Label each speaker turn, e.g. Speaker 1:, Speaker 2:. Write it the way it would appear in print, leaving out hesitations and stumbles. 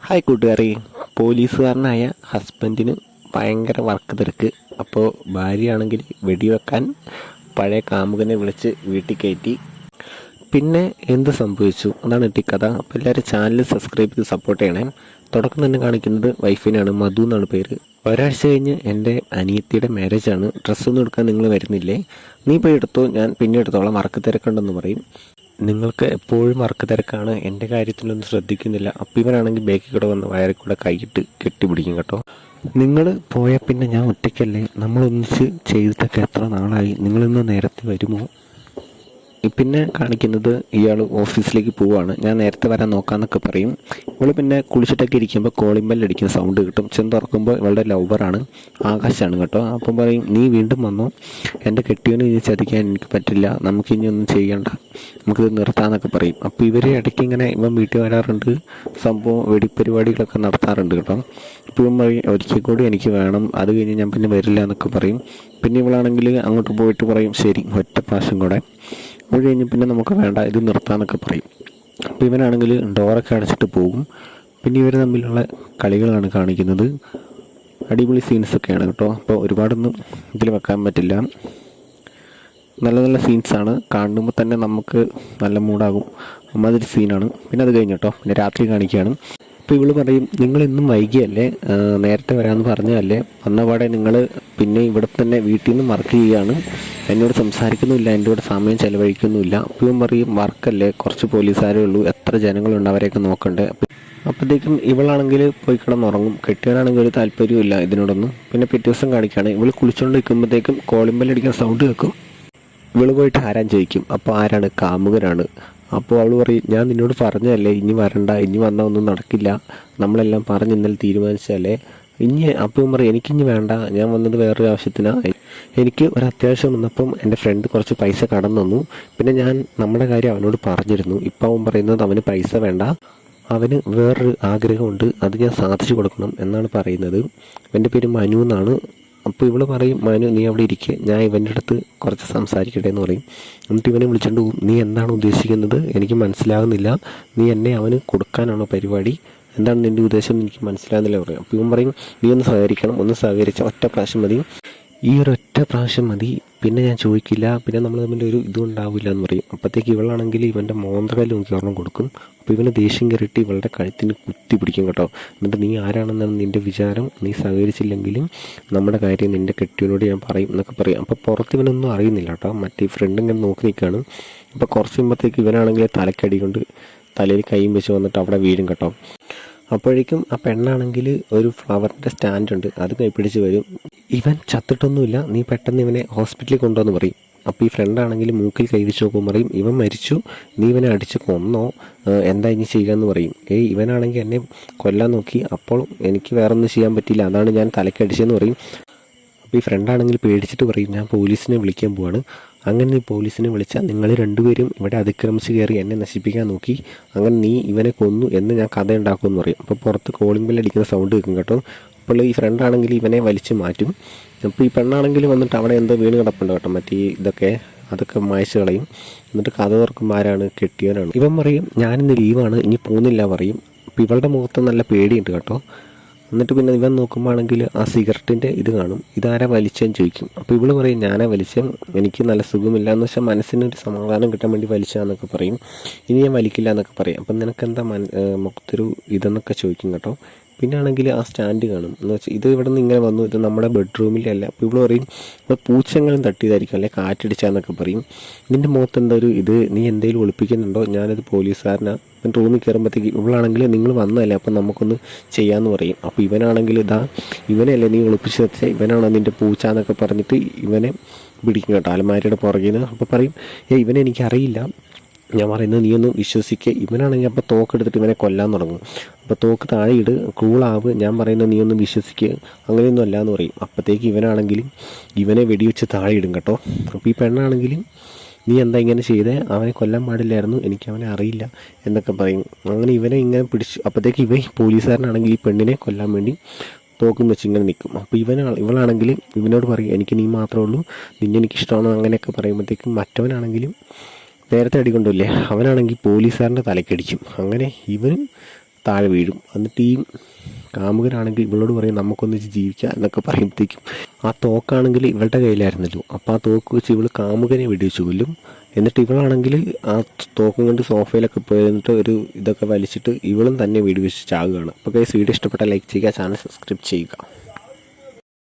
Speaker 1: Hi കൂട്ടുകാരെ, പോലീസുകാരനായ ഹസ്ബൻഡിന് ഭയങ്കര വർക്ക് തിരക്ക്. അപ്പോൾ ഭാര്യയാണെങ്കിൽ വെടിവെക്കാൻ പഴയ കാമുകനെ വിളിച്ച് വീട്ടിൽ കയറ്റി. പിന്നെ എന്ത് സംഭവിച്ചു അതാണ് ഈ കഥ. അപ്പോൾ എല്ലാവരും ചാനൽ സബ്സ്ക്രൈബ് ചെയ്ത് സപ്പോർട്ട് ചെയ്യണേ. തുടക്കം തന്നെ കാണിക്കുന്നത് വൈഫിനാണ്, മധു എന്നാണ് പേര്. ഒരാഴ്ച കഴിഞ്ഞ് എൻ്റെ അനിയത്തിയുടെ മാരേജാണ്. ഡ്രസ്സൊന്നും എടുക്കാൻ നിങ്ങൾ വരുന്നില്ലേ? നീ പോയി എടുത്തോ, ഞാൻ പിന്നെ എടുത്തോളാം, വർക്ക് തിരക്കുണ്ടെന്ന് പറയും. നിങ്ങൾക്ക് എപ്പോഴും വർക്ക് തിരക്കാണ്, എൻ്റെ കാര്യത്തിലൊന്നും ശ്രദ്ധിക്കുന്നില്ല. അപ്പം ഇവനാണെങ്കിൽ ബേക്കിൽ കൂടെ വന്ന് വയറിൽ കൂടെ കൈയിട്ട് കെട്ടിപ്പിടിക്കും കേട്ടോ. നിങ്ങൾ പോയാൽ പിന്നെ ഞാൻ ഒറ്റയ്ക്കല്ലേ, നമ്മളൊന്നിച്ച് ചെയ്തിട്ടൊക്കെ എത്ര നാളായി, നിങ്ങളിന്ന് നേരത്തെ വരുമോ? പിന്നെ കാണിക്കുന്നത് ഇയാൾ ഓഫീസിലേക്ക് പോവുകയാണ്. ഞാൻ നേരത്തെ വരാൻ നോക്കാമെന്നൊക്കെ പറയും. ഇവൾ പിന്നെ കുളിച്ചിട്ടൊക്കെ ഇരിക്കുമ്പോൾ കോളിംഗ് ബെൽ അടിക്കുന്ന സൗണ്ട് കിട്ടും. ചെന്ന് തുറക്കുമ്പോൾ ഇവളുടെ ലവറാണ്, ആകാശാണ് കേട്ടോ. അപ്പം പറയും, നീ വീണ്ടും വന്നോ, എൻ്റെ കെട്ടിയവന് ഇനി ചതിക്കാൻ എനിക്ക് പറ്റില്ല, നമുക്കിനി ഒന്നും ചെയ്യണ്ട, നമുക്കിത് നിർത്താമെന്നൊക്കെ പറയും. അപ്പോൾ ഇവർ ഇടയ്ക്ക് ഇങ്ങനെ ഇവൻ വീട്ടിൽ വരാറുണ്ട്, സംഭവം വെടിപ്പരിപാടികളൊക്കെ നടത്താറുണ്ട് കേട്ടോ. അപ്പോൾ ഇവൻ പറയും, ഒരിക്കൽ കൂടി എനിക്ക് വേണം, അത് കഴിഞ്ഞ് ഞാൻ പിന്നെ വരില്ല എന്നൊക്കെ പറയും. പിന്നെ ഇവളാണെങ്കിൽ അങ്ങോട്ട് പോയിട്ട് പറയും, ശരി ഒറ്റ പ്രാവശ്യം കൂടെ, അത് കഴിഞ്ഞ് പിന്നെ നമുക്ക് വേണ്ട, ഇത് നിർത്താമെന്നൊക്കെ പറയും. അപ്പോൾ ഇവനാണെങ്കിൽ ഡോറൊക്കെ അടച്ചിട്ട് പോകും. പിന്നെ ഇവർ തമ്മിലുള്ള കളികളാണ് കാണിക്കുന്നത്. അടിപൊളി സീൻസൊക്കെയാണ് കേട്ടോ. അപ്പോൾ ഒരുപാടൊന്നും ഇതിൽ വെക്കാൻ പറ്റില്ല. നല്ല നല്ല സീൻസാണ്, കാണുമ്പോൾ തന്നെ നമുക്ക് നല്ല മൂഡാകും, അമ്മാതിരി സീനാണ്. പിന്നെ അത് കഴിഞ്ഞ് കേട്ടോ, പിന്നെ രാത്രി കാണിക്കുകയാണ്. അപ്പോൾ ഇവള് പറയും, നിങ്ങളിന്നും വൈകിയല്ലേ, നേരത്തെ വരാമെന്ന് പറഞ്ഞതല്ലേ, വന്നപാടെ നിങ്ങൾ പിന്നെ ഇവിടെ തന്നെ വീട്ടിൽ നിന്ന് വർക്ക് ചെയ്യുകയാണ്, എന്നോട് സംസാരിക്കുന്നുമില്ല, എൻ്റെ കൂടെ സമയം ചിലവഴിക്കുന്നുമില്ല. അപ്പോൾ ഇവൻ പറയും, വർക്കല്ലേ, കുറച്ച് പോലീസുകാരേ ഉള്ളൂ, എത്ര ജനങ്ങളുണ്ട്, അവരെയൊക്കെ നോക്കണ്ടേ. അപ്പോഴത്തേക്കും ഇവളാണെങ്കിൽ പോയി കിടന്നുറങ്ങും. കെട്ടിയവനാണെങ്കിൽ ഒരു താല്പര്യമില്ല ഇതിനോടൊന്നും. പിന്നെ പിറ്റേ ദിവസം കാണിക്കുകയാണ്, ഇവൾ കുളിച്ചുകൊണ്ട് നിൽക്കുമ്പോഴത്തേക്കും കോളിംഗ് ബെൽ അടിക്കുന്ന സൗണ്ട് കേൾക്കും. ഇവള് പോയിട്ട് ആരാൻ ചോദിക്കും. അപ്പോൾ ആരാണ്? കാമുകനാണ്. അപ്പോൾ അവൾ പറയും, ഞാൻ നിന്നോട് പറഞ്ഞതല്ലേ ഇനി വരണ്ട, ഇനി വന്നാൽ ഒന്നും നടക്കില്ല, നമ്മളെല്ലാം പറഞ്ഞ് ഇന്നലെ തീരുമാനിച്ചതല്ലേ ഇനി. അപ്പം പറയും, എനിക്കിനി വേണ്ട, ഞാൻ വന്നത് വേറൊരു ആവശ്യത്തിനാണ്, എനിക്ക് ഒരു അത്യാവശ്യം വന്നപ്പം എൻ്റെ ഫ്രണ്ട് കുറച്ച് പൈസ കടം തന്നു, പിന്നെ ഞാൻ നമ്മുടെ കാര്യം അവനോട് പറഞ്ഞിരുന്നു. ഇപ്പം അവൻ പറയുന്നത് അവന് പൈസ വേണ്ട, അവന് വേറൊരു ആഗ്രഹമുണ്ട്, അത് ഞാൻ സാധിച്ചു കൊടുക്കണം എന്നാണ് പറയുന്നത്. എൻ്റെ പേര് മനു എന്നാണ്. അപ്പോൾ ഇവള് പറയും, മനു നീ അവിടെ ഇരിക്കുക, ഞാൻ ഇവൻ്റെ അടുത്ത് കുറച്ച് സംസാരിക്കട്ടെ എന്ന് പറയും. എന്നിട്ട് ഇവനെ വിളിച്ചുകൊണ്ട് പോകും. നീ എന്താണ് ഉദ്ദേശിക്കുന്നത്, എനിക്ക് മനസ്സിലാകുന്നില്ല, നീ എന്നെ അവന് കൊടുക്കാനാണോ പരിപാടി, എന്താണ് നിൻ്റെ ഉദ്ദേശം, എനിക്ക് മനസ്സിലാകുന്നില്ല പറയും. അപ്പോൾ ഇവൻ പറയും, നീ ഒന്ന് സഹകരിക്കണം, ഒന്ന് സഹകരിച്ച ഒറ്റ പ്രാവശ്യം മതി, ഈ ഒരൊറ്റ പ്രാവശ്യം മതി, പിന്നെ ഞാൻ ചോദിക്കില്ല, പിന്നെ നമ്മൾ തമ്മിൽ ഒരു ഇതും ഉണ്ടാവില്ല എന്ന് പറയും. അപ്പോഴത്തേക്ക് ഇവളാണെങ്കിൽ ഇവൻ്റെ മോന്തകല്ല് നോക്കി ഒരെണ്ണം കൊടുക്കും. അപ്പോൾ ഇവന് ദേഷ്യം കയറിയിട്ട് ഇവളുടെ കഴുത്തിന് കുത്തി പിടിക്കും കേട്ടോ. എന്നിട്ട് നീ ആരാണെന്നാണ് നിൻ്റെ വിചാരം, നീ സഹകരിച്ചില്ലെങ്കിലും നമ്മുടെ കാര്യം നിൻ്റെ കെട്ടിയവനോട് ഞാൻ പറയും എന്നൊക്കെ പറയും. അപ്പോൾ പുറത്ത് ഇവനൊന്നും അറിയുന്നില്ല കേട്ടോ, മറ്റേ ഫ്രണ്ട് ഇങ്ങനെ നോക്കി നിൽക്കുകയാണ്. അപ്പോൾ കുറച്ച് കഴിയുമ്പോഴത്തേക്ക് ഇവനാണെങ്കിൽ തലക്കടി കൊണ്ട് തലയിൽ കൈയും വെച്ച് വന്നിട്ട് അവിടെ വീഴും കേട്ടോ. അപ്പോഴേക്കും ആ പെണ്ണാണെങ്കിൽ ഒരു ഫ്ലവറിൻ്റെ സ്റ്റാൻഡുണ്ട്, അത് കൈപ്പിടിച്ച് വരും. ഇവൻ ചത്തിട്ടൊന്നുമില്ല, നീ പെട്ടെന്ന് ഇവനെ ഹോസ്പിറ്റലിൽ കൊണ്ടുവന്ന് പറയും. അപ്പോൾ ഈ ഫ്രണ്ടാണെങ്കിൽ മൂക്കിൽ കൈവച്ച് നോക്കുമ്പോൾ പറയും, ഇവൻ മരിച്ചു, നീ ഇവനെ അടിച്ച് കൊന്നോ, എന്താ ഇനി ചെയ്യാമെന്ന് പറയും. ഇവനാണെങ്കിൽ എന്നെ കൊല്ലാൻ നോക്കി, അപ്പോൾ എനിക്ക് വേറൊന്നും ചെയ്യാൻ പറ്റിയില്ല, അതാണ് ഞാൻ തലക്കടിച്ചതെന്ന് പറയും. അപ്പോൾ ഈ ഫ്രണ്ടാണെങ്കിൽ പേടിച്ചിട്ട് പറയും, ഞാൻ പോലീസിനെ വിളിക്കാൻ പോവാണ്. അങ്ങനെ നീ പോലീസിനെ വിളിച്ചാൽ നിങ്ങൾ രണ്ടുപേരും ഇവിടെ അതിക്രമിച്ച് കയറി എന്നെ നശിപ്പിക്കാൻ നോക്കി, അങ്ങനെ നീ ഇവനെ കൊന്നു എന്ന് ഞാൻ കഥ ഉണ്ടാക്കുമെന്ന് പറയും. അപ്പോൾ പുറത്ത് കോളിംഗ് ബെൽ അടിക്കുന്ന സൗണ്ട് കേൾക്കും കേട്ടോ. അപ്പോൾ ഈ ഫ്രണ്ടാണെങ്കിൽ ഇവനെ വലിച്ച് മാറ്റും. അപ്പോൾ ഈ പെണ്ണാണെങ്കിൽ വന്നിട്ട് അവിടെ എന്തോ വീണ് കിടപ്പുണ്ട് കേട്ടോ, മറ്റേ അതൊക്കെ മായ്ച്ച് കളയും. എന്നിട്ട് കഥ തുറക്കുമ്പോൾ ആരാണ്? കെട്ടിയവനാണ്. ഇവൻ പറയും, ഞാനിന്ന് ലീവാണ്, ഇനി പോകുന്നില്ല പറയും. അപ്പോൾ ഇവളുടെ മുഖത്ത് നല്ല പേടിയുണ്ട് കേട്ടോ. എന്നിട്ട് പിന്നെ ഇവൻ നോക്കുമ്പോഴാണെങ്കിൽ ആ സിഗരറ്റിൻ്റെ ഇത് കാണും, ഇതാരാ വലിച്ചെന്ന് ചോദിക്കും. അപ്പോൾ ഇവള് പറയും, ഞാനാ വലിച്ചം, എനിക്ക് നല്ല സുഖമില്ല എന്ന് വെച്ചാൽ മനസ്സിനൊരു സമാധാനം കിട്ടാൻ വേണ്ടി വലിച്ചാന്നൊക്കെ പറയും. ഇനി ഞാൻ വലിക്കില്ല എന്നൊക്കെ പറയും. അപ്പം നിനക്കെന്താ മുഖത്തൊരു ഇതെന്നൊക്കെ ചോദിക്കും കേട്ടോ. പിന്നെ ആണെങ്കിൽ ആ സ്റ്റാൻഡ് കാണും, എന്ന് വെച്ചാൽ ഇത് ഇവിടെ നിന്ന് ഇങ്ങനെ വന്നു, ഇത് നമ്മുടെ ബെഡ്റൂമിലല്ല. അപ്പോൾ ഇവള് പറയും, ഇപ്പോൾ പൂച്ചങ്ങളും തട്ടിയതായിരിക്കും, അല്ലെ കാറ്റടിച്ചാന്നൊക്കെ പറയും. നിൻ്റെ മുഖത്ത് എന്താ ഒരു ഇത്, നീ എന്തെങ്കിലും ഒളിപ്പിക്കുന്നുണ്ടോ, ഞാനത് പോലീസുകാരനാണ്. പിന്നെ റൂമിൽ കയറുമ്പോഴത്തേക്ക് ഇവളാണെങ്കിൽ നിങ്ങൾ വന്നതല്ലേ, അപ്പം നമുക്കൊന്ന് ചെയ്യാമെന്ന് പറയും. അപ്പോൾ ഇവനാണെങ്കിൽ ഇവനല്ലേ നീ ഒളിപ്പിച്ച് വെച്ചാൽ, ഇവനാണോ നിൻ്റെ പൂച്ച എന്നൊക്കെ പറഞ്ഞിട്ട് ഇവനെ പിടിക്കും കേട്ടോ, അലമാരിയുടെ പുറകിൽ നിന്ന്. അപ്പോൾ പറയും, ഇവനെ എനിക്കറിയില്ല, ഞാൻ പറയുന്നത് നീ ഒന്ന് വിശ്വസിക്കുക. ഇവനാണെങ്കിൽ അപ്പോൾ തോക്കെടുത്തിട്ട് ഇവനെ കൊല്ലാൻ തുടങ്ങും. അപ്പോൾ തോക്ക് താഴെ ഇട്, കൂളാവ്, ഞാൻ പറയുന്നത് നീ ഒന്ന് വിശ്വസിക്കുക, അങ്ങനെയൊന്നും അല്ല എന്ന് പറയും. അപ്പോഴത്തേക്ക് ഇവനാണെങ്കിലും ഇവനെ വെടിവെച്ച് താഴെ ഇടും കേട്ടോ. അപ്പോൾ ഈ പെണ്ണാണെങ്കിലും, നീ എന്താ ഇങ്ങനെ ചെയ്തേ, അവനെ കൊല്ലാൻ പാടില്ലായിരുന്നു, എനിക്ക് അവനെ അറിയില്ല എന്നൊക്കെ പറയും. അങ്ങനെ ഇവനെ ഇങ്ങനെ പിടിച്ചു. അപ്പോഴത്തേക്ക് പോലീസുകാരനാണെങ്കിൽ ഈ പെണ്ണിനെ കൊല്ലാൻ വേണ്ടി തോക്കും വെച്ച് ഇങ്ങനെ നിൽക്കും. അപ്പോൾ ഇവളാണെങ്കിൽ ഇവനോട് പറയും, എനിക്ക് നീ മാത്രമേ ഉള്ളൂ, നിന്നെ എനിക്കിഷ്ടമാണോ അങ്ങനെയൊക്കെ പറയുമ്പോഴത്തേക്കും മറ്റവനാണെങ്കിലും നേരത്തെ അടികൊണ്ടില്ലേ, അവനാണെങ്കിൽ പോലീസുകാരൻ്റെ തലക്കടിക്കും. അങ്ങനെ ഇവനും താഴെ വീഴും. എന്നിട്ട് ഈ കാമുകനാണെങ്കിൽ ഇവളോട് പറയും നമുക്കൊന്നിച്ച് ജീവിക്കാം എന്നൊക്കെ പറയുമ്പോഴത്തേക്കും ആ തോക്കാണെങ്കിൽ ഇവളുടെ കയ്യിലായിരുന്നല്ലോ. അപ്പോൾ ആ തോക്ക് വെച്ച് ഇവൾ കാമുകനെ വെടിവെച്ച് കൊല്ലും. എന്നിട്ട് ഇവളാണെങ്കിൽ ആ തോക്കും കൊണ്ട് സോഫയിലൊക്കെ പോയിരുന്നിട്ട് ഒരു ഇതൊക്കെ വലിച്ചിട്ട് ഇവളും തന്നെ വെടിവെച്ച് ചാകുകയാണ്. അപ്പോൾ ഗൈസ് വീഡിയോ ഇഷ്ടപ്പെട്ടാൽ ലൈക്ക് ചെയ്യുക, ചാനൽ സബ്സ്ക്രൈബ് ചെയ്യുക.